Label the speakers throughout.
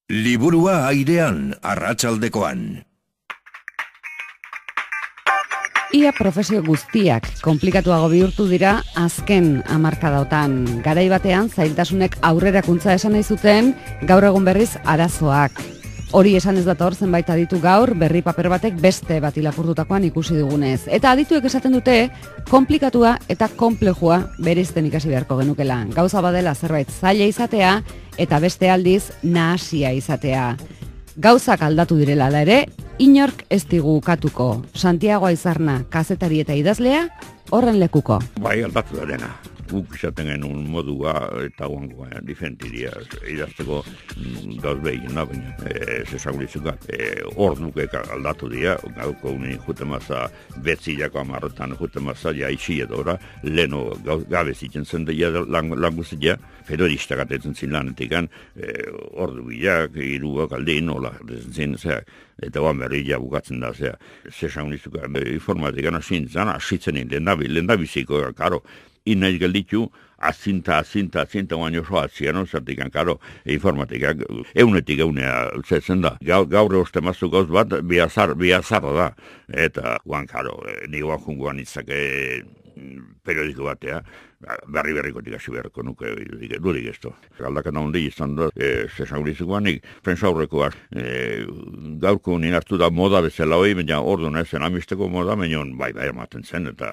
Speaker 1: Liburua airean, arratsaldekoan.
Speaker 2: Ia profesio guztiak komplikatuago bihurtu dira azken hamarkadaotan. Garai batean zailtasunek aurrerakuntza esan nahi zuten, gaur egun berriz arazoak. Hori esan ez dator zenbait aditu gaur berri paper batek beste bat irakurtutakoan ikusi dugunez. Eta adituek esaten dute konplikatua eta konplexua bereizten ikasi beharko genukela. Gauza badela zerbait zaila izatea eta beste aldiz nahasia izatea. Gauzak aldatu direla da ere, inork ez digu ukatuko. Santiago Aizarna, kazetari eta idazlea, horren lekuko.
Speaker 3: Bai, aldatu da dena. Guk izaten genuen modua eta guangoa difentiria idazteko gauz behin, baina zesaguritzuka ordukek aldatu dira, gauko unin jutemaza betzilako amarrotan jutemaza ja isi edora, leno gabe zitzen zen deia languzia, periodistak atetzen zin lanetik ordu bilak, iruak aldin, hola, zen, eta guan berri ja bukatzen da, zesaguritzuka informatikan asitzen lehendabiziko, karo, inaiz gelditu, azinta guaino soatzian, zertikan, karo, informatikak, eunetik eunea zetzen da. Gaur eoste maztu gauz bat, biazarra da. Eta, guan, karo, nigoan jungoan itzake periodiko batea, berrikotik hasi beharko nuke durik esto. Galdaketa hondi izan da, zesangurizikoanik, prensa aurrekoak, gaurko nien hartu da moda bezala hoi, baina ordu zen amisteko moda, baina bai ematen zen, eta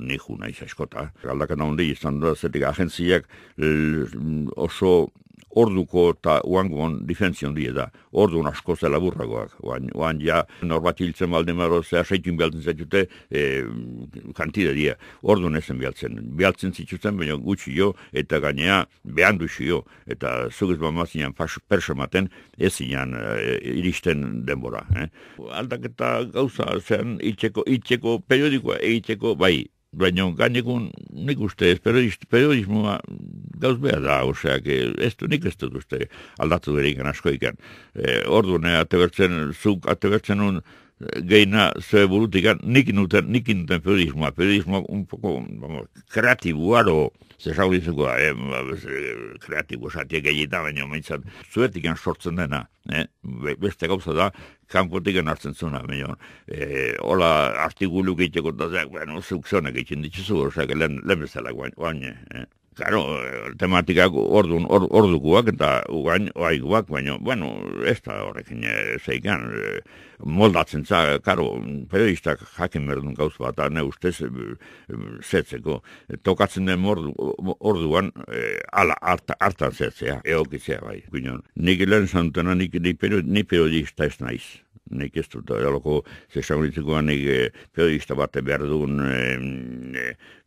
Speaker 3: ni naiz askota. Galdaketa hondi izan da, zetik agentziak oso orduko eta uangoan difentzion die da. Orduan asko zela burragoak. Oan ja norbat hiltzen balde maro zea seitun behaltzen zaitute kantide die. Orduan ezen behaltzen. Behaltzen zituzten, baina gutxi jo eta gainea behan duxi jo. Eta zugez bamazinan perso maten ez zinan iristen denbora. Aldaketa gauza zean itxeko periodikoa egiteko bai. Baina gainekun nik uste periodismoa gauz behar da, oseak, nik ez dut uste aldatu berikan asko ikan. Orduan, zuk atebertzen un geina ze burutikan, nik inuten periodismoa un poco kreatibuaro, zesaurizukoa, kreatibo satiek egita, baina maintzat, zuetikan sortzen dena, beste gauza da, kanpotiken hartzen zuna, baina, hola artikulu gehiago da, zuk zonak egiten dituzu, osak, lehen bezala guain, Claro, tematikak ordukoak eta oaiguak, baina, bueno, ez da horrekin zeikan, moldatzen za, karo, periodistak jakin berdun gauz bat, ne ustez zetzeko, tokatzen den orduan, hartan zetzea, eokitzea bai. Nik lehen zantena, ni periodista ez naiz. Nik ez dut, eroloko zesaguritzekoan nik periodista bate behar duen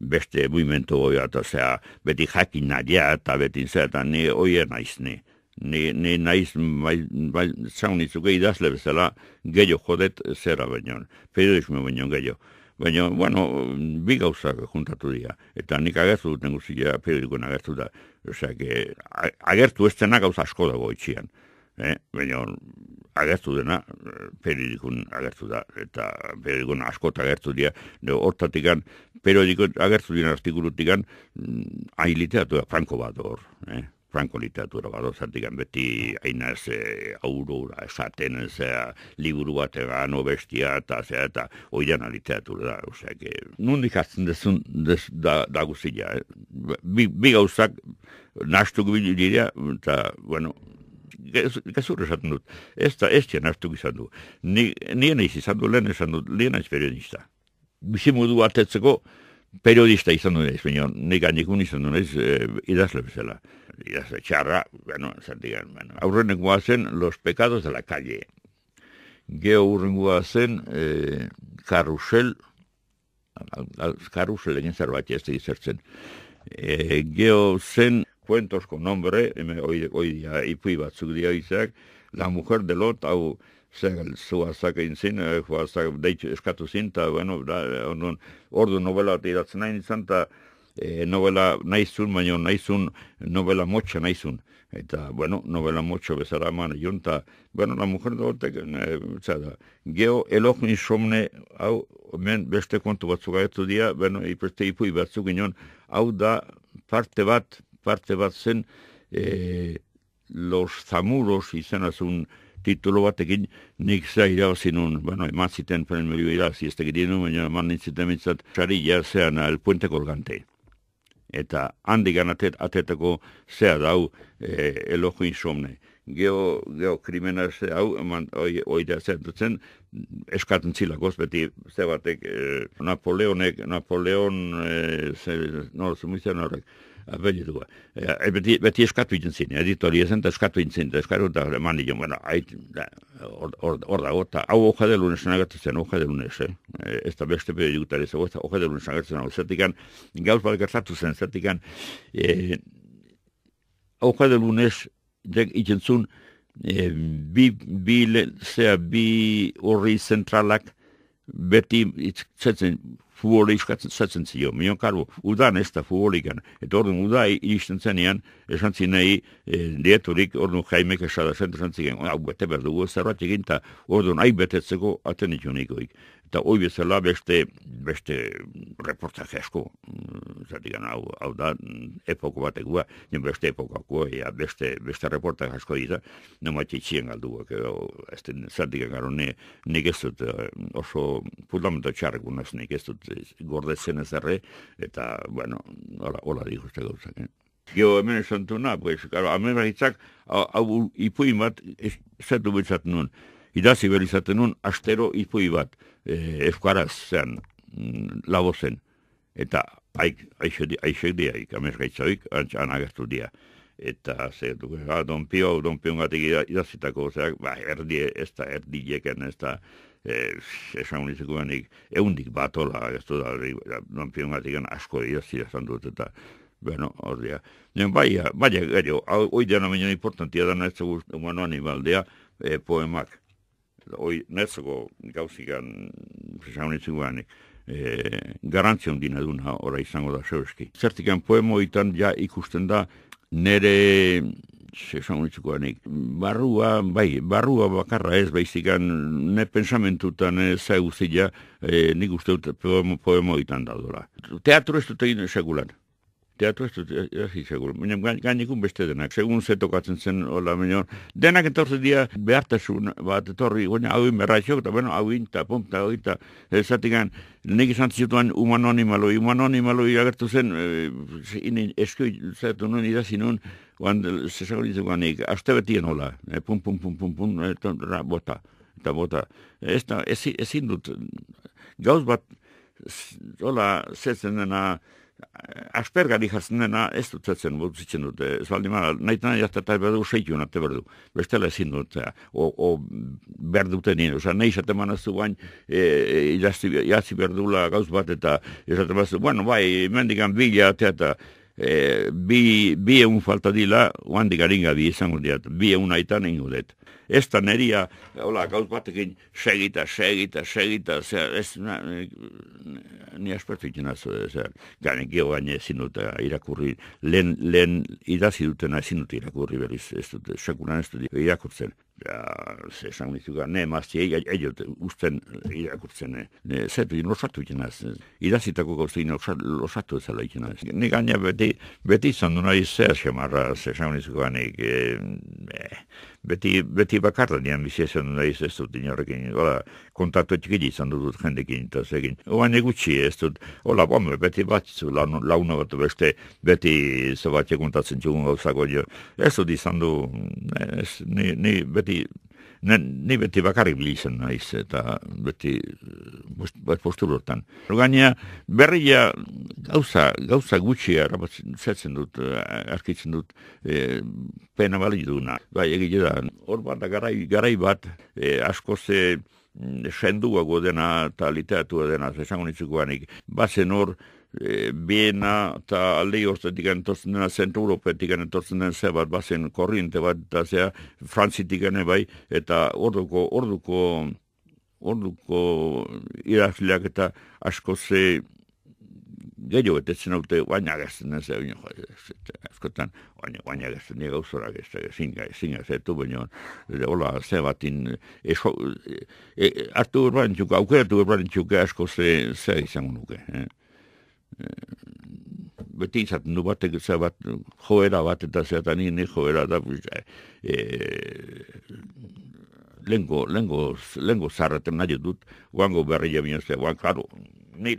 Speaker 3: beste buimento goia, eta beti jakin nadia eta beti eta ni oie naiz ni. Ni naiz, zaunitzuke idazle bezala, gehiago jodet zera baino, periodismo baino gehiago. Baina, bueno, bi gauzak juntatu dira. Eta nik agertu duten guztia periodikoen agertu da. Osea, agertu ez dena gauza asko dago itxian. Baina, agertu dena, periodikun agertu da, eta periodikun askot agertu dira, hortatikan, periodikun agertu dira artikulutikan, hain literatura franko bat hor, franko literatura bat hor, zatikan beti hainaz aurora esaten, liburu bat egan, bestia, eta oidana literatura da, osea, nondik hartzen dezun da guztia, bi gauzak nastuko dira, eta, bueno, gezur esaten dut, ez txan hartuk izan du. Nien eiz izan du, lehen aiz periodista. Bizimudu atetzeko periodista izan du naiz, baina nik gainekun izan du naiz idazle bezala. Idazle txarra, zantigan, aurrenekoa zen Los pecados de la calle. Geo urrengoa zen Karusel egin zerbait ez egizertzen. Geo zen Cuentos con nombre, hoy día ipui batzuk dira izak, La mujer de Lot, hau zuazak egin zin, deitu eskatu zin, eta, bueno, ordu novela iratzen nahi izan, eta novela nahizun, baina nahizun novela motxa nahizun. Eta, bueno, novela motxo bezala eman egon, eta, bueno, La mujer de Lot, geo elok insomne, hau, beste kontu batzuk agetu dira, bueno, ipui batzuk inon, hau da parte bat zen Los Zamuros izanazun titulo batekin, nik zea irabazi nun, eman ziten premio irabazi, ez tegit nuen, baina eman nintziten mitzat, sarilla zean El Puente Colgante. Eta handigan atetako zea dau elojo insomne. Geo krimena ze hau, eman oidea zentutzen, eskatzen zilakoz, beti ze batek, Napoleon, horrek, abelletua. Beti eskatu egiten zine, editoria zen, eta eskatu egiten zine, eta eman dion, hor dago, eta hau hoja de lunes nagatzen, hoja de lunes, ez da beste periodikutari ez, hoja de lunes nagatzen, zertikan, gauz bat gertatu zen, zertikan, hoja de lunes, egiten zuen, bi horri zentralak, beti zetzen, futbole iskatzen zio. Mion karbo, udan ez da futbolikan. Eta orduan uda iristen zenean, esan zinei, dieturik, orduan jaimek esada zentu zigen, hau bete berdugu, zerrat egin, eta orduan betetzeko atenitu nikoik. Eta hoi bezala beste reportaje asko. Zertikan, hau da, epoko batekua, beste epokako, beste reportaje asko dira, nomat itxien galduak, zertikan garo, nik ez dut oso fundamento txarrek unaz, nik ez dut gordetzen ez erre, eta, hola dihuzte gauzak. Gio hemen esan tuna, hemen bahitzak, hau ipuin bat, zertu betzat nuen, idazi berizaten nuen, astero ipui bat, euskaraz zean, labozen, eta aixek diaik, amezgaitzaik, antxan agertu dia. Eta zertu, Don Pio gatik idazitako, ez da erdileken, ez da, esan unitzeko benik, eundik bat hola, ez da, Don Pio gatik asko idazia zan dut, eta, hor dia. Baina, gero, hoi dena baina importantia da netzeko humano animaldea poemak. Hoi netzeko gauzikan, esan unitzeko benik, garantzion dina duna ora izango da zeuski. Zertikan poemoitan ja ikusten da nere esan unitzikoanik, barrua bakarra ez, baizikan ne pensamentutan ze guztia, nik uste dut poemoitan daudela. Teatro ez dut egin segulan. Teatro ez dut egin segulan. Gainikun beste denak, segun ze tokatzen zen, denak entorze dia behartasun bat etorri, hauin berraixok, eta hauin, eta pomta, eta zatikan, nik izan zituan humano animaloi agertu zen, eskoi zertu nuen idazi nuen, zesagolitzen nik, aste betien hola, pum, bota. Ezin dut, gauz bat, hola, zetzen dena, aspergari jartzen dena, ez dut zetzen, zitzen dut, ez baldi mara, nahi jartetai berdu, seitu nate berdu, bestela ezin dut, o berduten nien, nahi izaten manaztu bain, idatzi berdula gauz bat, eta izaten manaztu, mendikan bila, eta bi egun falta dila, oandik haringa bi izango diat, bi egun aitan ingo dut. Ez da neria, gauz batekin segita, ni aspertu ikinaz, gane geho baina ezin dut irakurri, lehen idazi dutena ezin dut irakurri beriz, ez dut, sekuran ez dut irakurtzen. Esan nizuga, mazti, eiot usten irakurtzen, zertu losatu ikinaz, idazitako gauztein losatu ezala ikinaz. Nik gaina beti izan du nahi zer xemarra, esan nizuga, beti bakarra nian biziesan du nahi ez dut inorrekin, kontatu txikili izan dut jendekin, eta zegin. Oain egutsi ez dut, beti batzu launa bat beste, beti zabatxe kontatzen txugun gauzako jo. Ez dut izan du, ni beti bakarrik bilizan naiz, eta beti posturortan. Gaina, berria gauza gutxia zetzen dut, arkitzen dut, pena bali duna. Egile da, hor bat da garai bat, asko ze senduago dena eta literatua dena, esango nitzukoanik, bazen hor, Biena eta alde horzetik entortzen dena, Zentro Europetik entortzen den zebat, bazen korriente bat, eta zea, Frantzitik bai, eta orduko irazleak eta asko ze gehiago betetzen haute, baina gertzen den ze, askotan, baina gertzen dira gauzorak, zinga zetu, baina, hola, ze batin, hartu urbanitxuka, aukeratu urbanitxuka asko ze izango nuke, beti izaten du batek bat joera bat eta zeatan ni joera da lengo zarretan nahi dut guango berria binezea, klaro, ni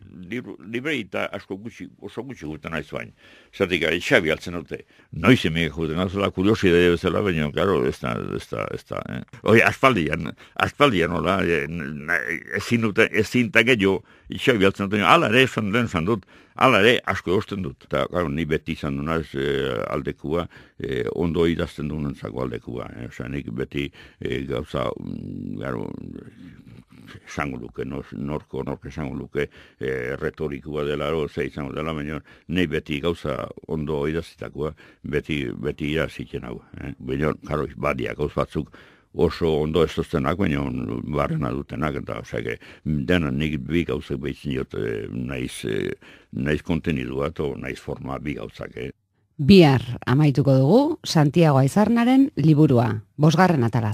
Speaker 3: libreita asko oso gutxi guten naiz bain. Zertik, Xabi altzen dute. Noiz emege juten, azala kuriosidea bezala, baina, klaro, ez da. Hoi, aspaldian, hola, ezin gehiago, Xabi altzen dute, ala ere esan dut, ala ere asko egosten dut. Eta, klaro, ni beti izan dunaz aldekua, ondo idazten duen zako aldekua. Nik beti gauza, klaro, esango luke, nork esango luke, retorikua dela, izango dela, baina nahi beti gauza ondo idazitakoa, beti idaziten hau. Baina, karo, badia gauz batzuk oso ondo ez doztenak, baina barrena dutenak, eta osake, dena nik bi gauzak behitzen jot, naiz kontenidua, eta naiz forma bi gauzak.
Speaker 2: Bihar amaituko dugu Santiago Aizarnaren liburua, 5. atalaz.